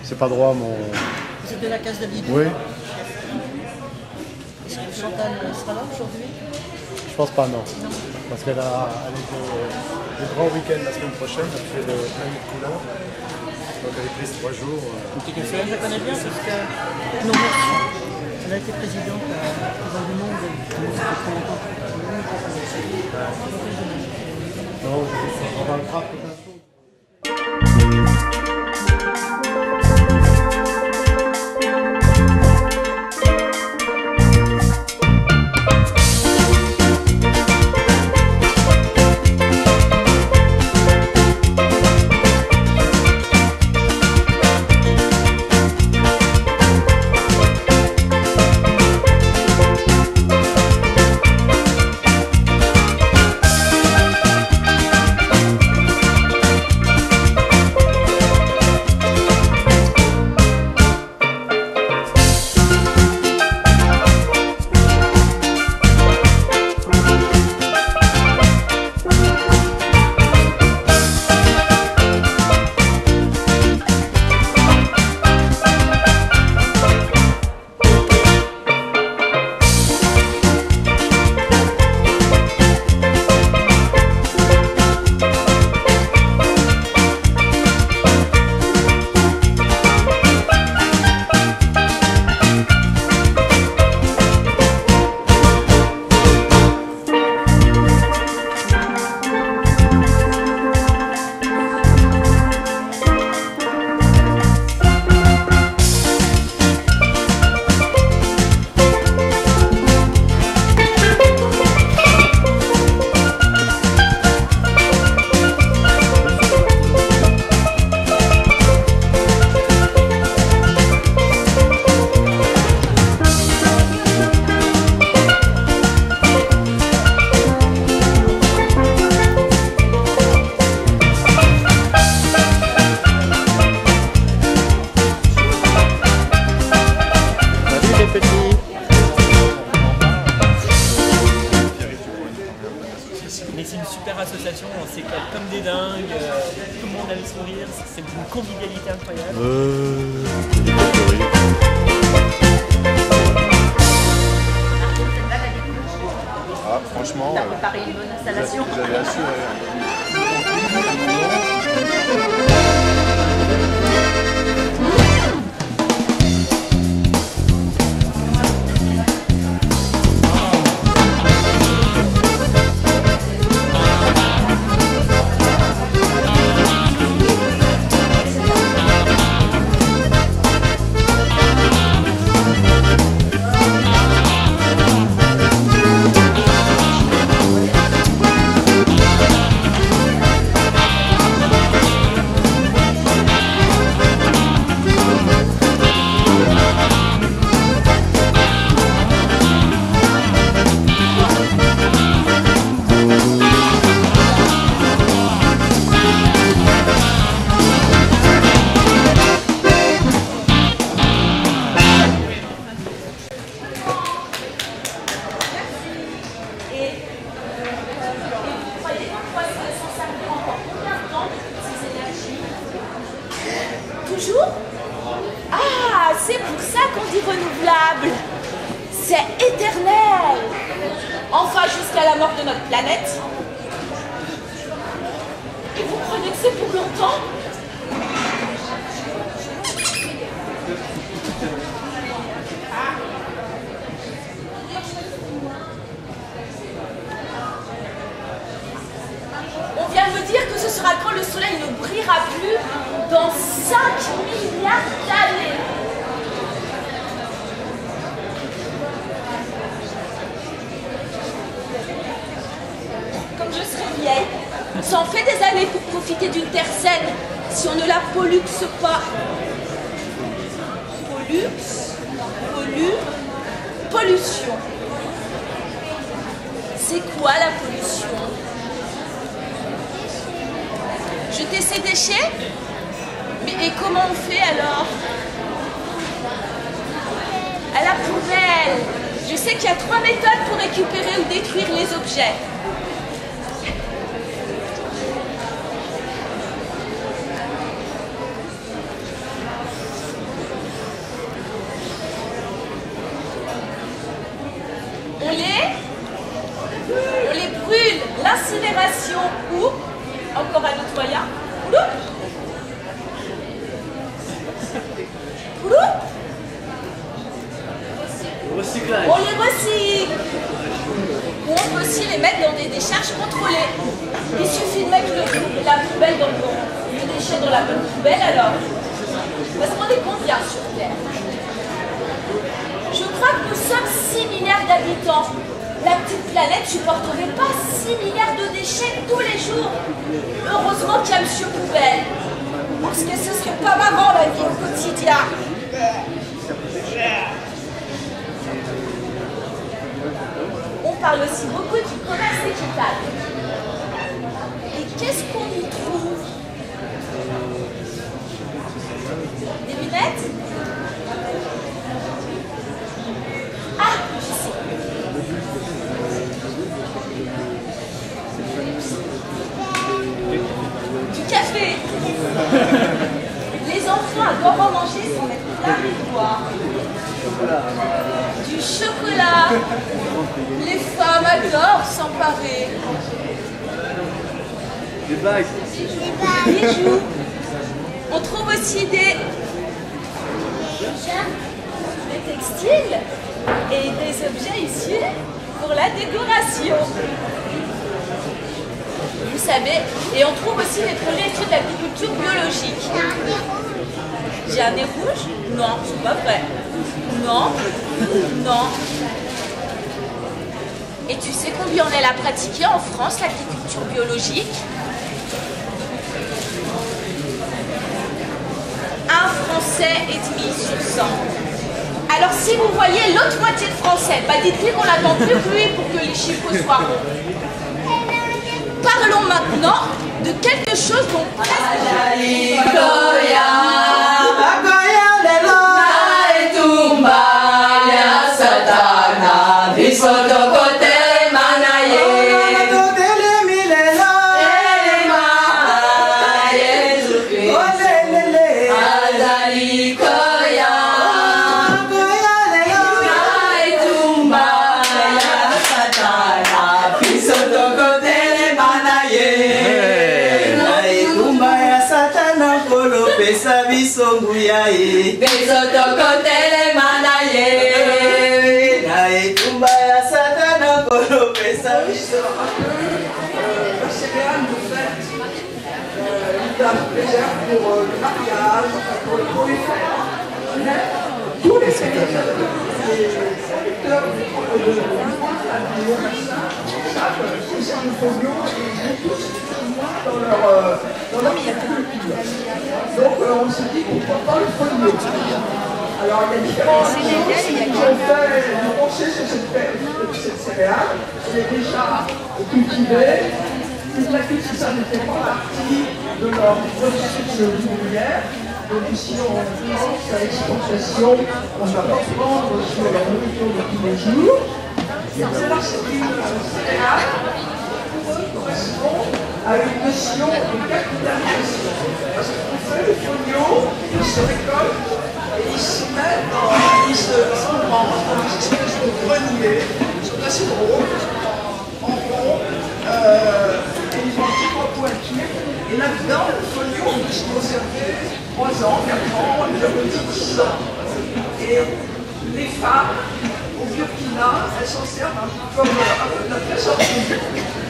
C'est pas droit mon... C'était la case de vidéo. Oui. Est-ce que Chantal sera là aujourd'hui? Je pense pas, non. Parce qu'elle est le grand week-end la semaine prochaine, elle fait le plein de couleurs. Donc elle est prise 3 jours. Je la connais bien parce que non, elle a été présidente à du Monde. Non, on va le faire tout un tour. Mais c'est une super association, on s'éclate comme des dingues, tout le monde a le sourire, c'est une convivialité incroyable. Ah, franchement, t'as préparé une bonne installation. vous avez assuré. Toujours? Ah, c'est pour ça qu'on dit renouvelable. C'est éternel. Enfin, jusqu'à la mort de notre planète. Et vous croyez que c'est pour longtemps? On vient de me dire que ce sera quand le soleil ne brillera plus dans 5 milliards d'années. Comme je serai vieille, ça en fait des années pour profiter d'une terre saine si on ne la pollue pas. Pollution. C'est quoi la pollution? Jeter ses déchets? Mais et comment on fait alors? À la poubelle. Je sais qu'il y a 3 méthodes pour récupérer ou détruire les objets. on les recycle. Ou on peut aussi les mettre dans des décharges contrôlées. Il suffit de mettre la poubelle dans le déchet dans la bonne poubelle alors. Parce qu'on est combien sur Terre? Je crois que nous sommes 6 milliards d'habitants. La petite planète ne supporterait pas 6 milliards de déchets tous les jours. Heureusement qu'il y a Monsieur Poubelle. Parce que ce serait pas marrant la vie au quotidien. On parle aussi beaucoup du commerce équitable. Et qu'est-ce qu'on y trouve? Des lunettes? Ah, je sais. Du café. Les enfants adorent en manger sans mettre plein de doigts. Du chocolat. Les femmes adorent s'emparer. Des bagues. Des bijoux. On trouve aussi des textiles et des objets issus pour la décoration. Vous savez, et on trouve aussi des produits issus de l'agriculture biologique. J'ai un nez rouge? Non, c'est pas vrai. Non, non. Et tu sais combien on est la pratiquer en France, l'agriculture biologique? Un Français et demi sur 100. Alors si vous voyez l'autre moitié de Français, bah dites-lui qu'on n'attend plus que lui pour que les chiffres soient ronds. Parlons maintenant de quelque chose dont pesa bisongu ya e beso tokotele mana ye na etumba ya satana kolo pesa bisongu. Une dame légère pour le mariage, pour le polyphère. Tous les producteurs de dans leur agriculture. Donc on se dit qu'on ne prend pas le folio. Alors il y a différentes choses qui ont fait du pencher sur cette céréale. C'est déjà cultivé. Ça n'était pas partie de leur processus ouvrière. Donc ici on pense à l'exportation, on va pas prendre sur la nourriture de tous les jours. Celle-là c'est une céréale qui correspond à une notion de capitalisation. Parce qu'on fait le folio, il se récolte et il se met il s'embranche dans une espèce de grenier, c'est assez drôle, en rond, et ils ont un petit peu pointu. Et là-dedans, le folio, on peut se conserver 3 ans, 4 ans, on le redit 10 ans. Et les femmes, au Burkina, elles s'en servent un peu comme la trésorerie.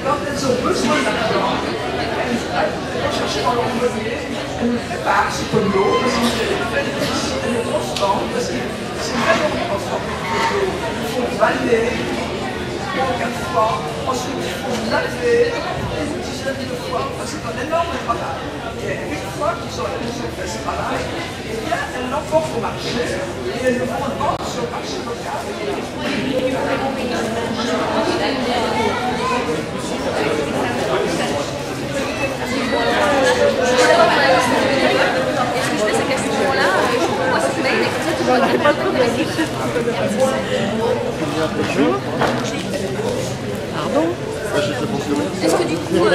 Quand elles ont besoin d'argent, elles vont chercher dans leur grenier, elles préparent ce folio, parce que c'est difficile, elles le transforment, parce que c'est très long de transformer le folio. Il faut le balayer 3 ou 4 fois, ensuite il faut le laver une dizaine de fois, parce que c'est un énorme travail. Et une fois qu'ils ont fait ce travail, eh bien, elles l'emportent au marché et elles le font vendre sur le marché local. Est-ce que du coup...